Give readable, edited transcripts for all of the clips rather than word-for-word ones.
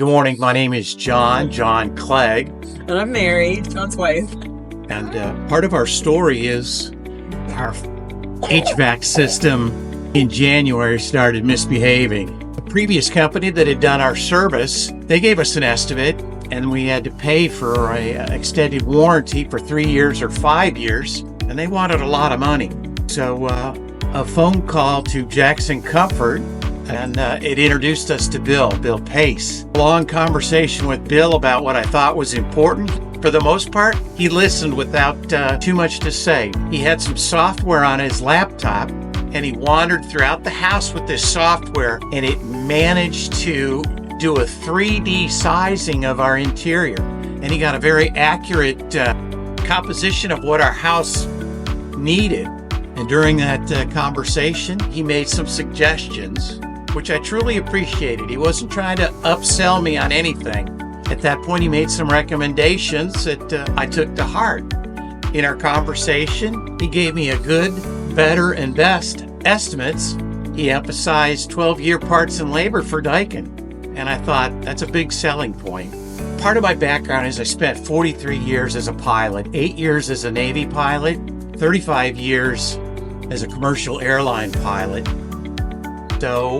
Good morning. My name is John Clague. And I'm Mary, John's wife. And part of our story is our HVAC system in January started misbehaving. The previous company that had done our service, they gave us an estimate and we had to pay for an extended warranty for 3 years or 5 years, and they wanted a lot of money. So a phone call to Jackson Comfort, and it introduced us to Bill Pace. A long conversation with Bill about what I thought was important. For the most part, he listened without too much to say. He had some software on his laptop, and he wandered throughout the house with this software, and it managed to do a 3D sizing of our interior. And he got a very accurate composition of what our house needed. And during that conversation, he made some suggestions, which I truly appreciated. He wasn't trying to upsell me on anything. At that point, he made some recommendations that I took to heart. In our conversation, he gave me a good, better, and best estimates. He emphasized 12-year parts and labor for Daikin, and I thought that's a big selling point. Part of my background is I spent 43 years as a pilot, 8 years as a Navy pilot, 35 years as a commercial airline pilot. So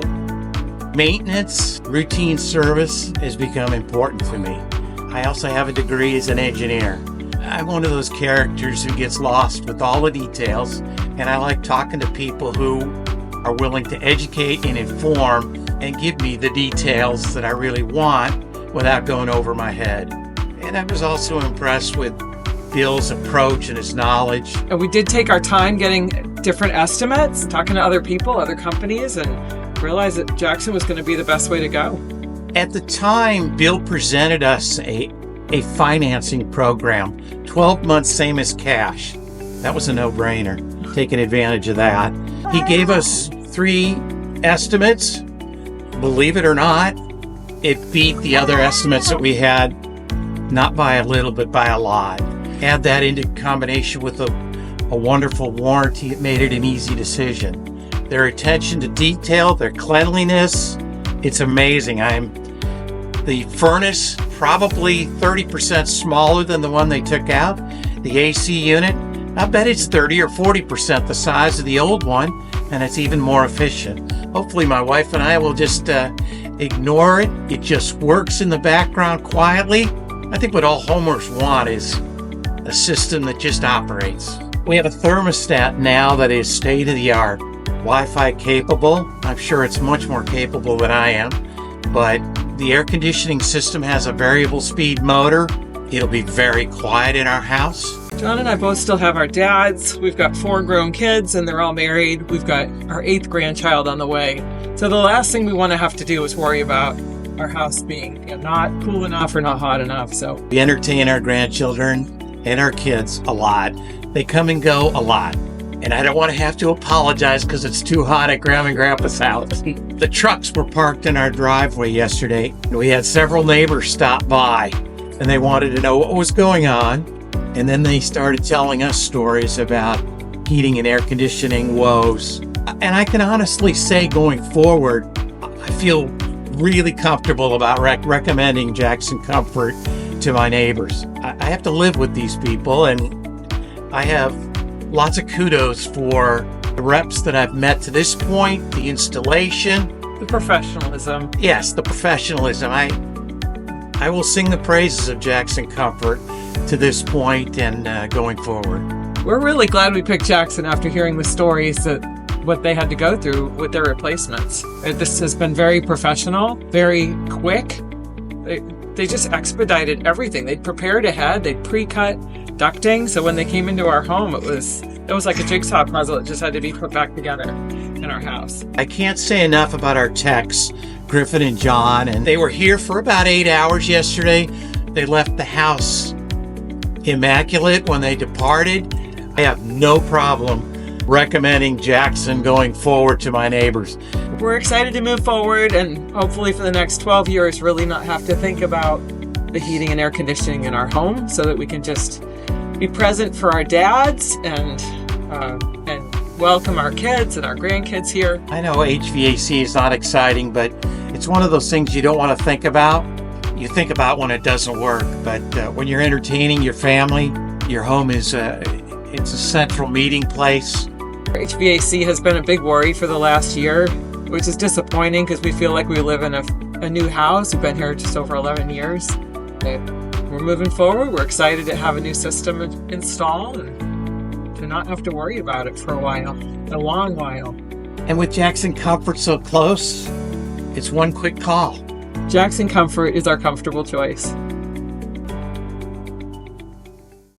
maintenance, routine service has become important to me. I also have a degree as an engineer. I'm one of those characters who gets lost with all the details, and I like talking to people who are willing to educate and inform and give me the details that I really want without going over my head. And I was also impressed with Bill's approach and his knowledge. And we did take our time getting different estimates, talking to other people, other companies, and realized that Jackson was going to be the best way to go. At the time, Bill presented us a financing program, 12 months, same as cash. That was a no-brainer, taking advantage of that. He gave us 3 estimates. Believe it or not, it beat the other estimates that we had, not by a little, but by a lot. Add that into combination with a wonderful warranty, it made it an easy decision. Their attention to detail, their cleanliness, it's amazing. The furnace, probably 30% smaller than the one they took out. The AC unit, I bet it's 30 or 40% the size of the old one, and it's even more efficient. Hopefully my wife and I will just ignore it. It just works in the background quietly. I think what all homeowners want is a system that just operates. We have a thermostat now that is state-of-the-art, Wi-Fi capable. I'm sure it's much more capable than I am, but the air conditioning system has a variable speed motor. It'll be very quiet in our house. John and I both still have our dads. We've got 4 grown kids and they're all married. We've got our 8th grandchild on the way. So the last thing we want to have to do is worry about our house being not cool enough or not hot enough. So we entertain our grandchildren and our kids a lot. They come and go a lot. And I don't want to have to apologize because it's too hot at Grandma and Grandpa's house. The trucks were parked in our driveway yesterday. We had several neighbors stop by and they wanted to know what was going on. And then they started telling us stories about heating and air conditioning woes. And I can honestly say going forward, I feel really comfortable about recommending Jackson Comfort to my neighbors. I have to live with these people, and I have lots of kudos for the reps that I've met to this point, the installation. The professionalism. Yes, the professionalism. I will sing the praises of Jackson Comfort to this point and going forward. We're really glad we picked Jackson after hearing the stories that what they had to go through with their replacements. This has been very professional, very quick. They just expedited everything. They'd prepared ahead. They'd pre-cut ducting. So when they came into our home, it was like a jigsaw puzzle. It just had to be put back together in our house. I can't say enough about our techs, Griffin and John, and they were here for about 8 hours yesterday. They left the house immaculate when they departed. I have no problem recommending Jackson going forward to my neighbors. We're excited to move forward and hopefully for the next 12 years really not have to think about the heating and air conditioning in our home, so that we can just be present for our dads and welcome our kids and our grandkids here. I know HVAC is not exciting, but it's one of those things you don't want to think about. you think about when it doesn't work, but when you're entertaining your family, your home is it's a central meeting place. HVAC has been a big worry for the last year, which is disappointing because we feel like we live in a new house. We've been here just over 11 years. We're moving forward. We're excited to have a new system installed and to not have to worry about it for a long while. And with Jackson Comfort so close, it's one quick call. Jackson Comfort is our comfortable choice.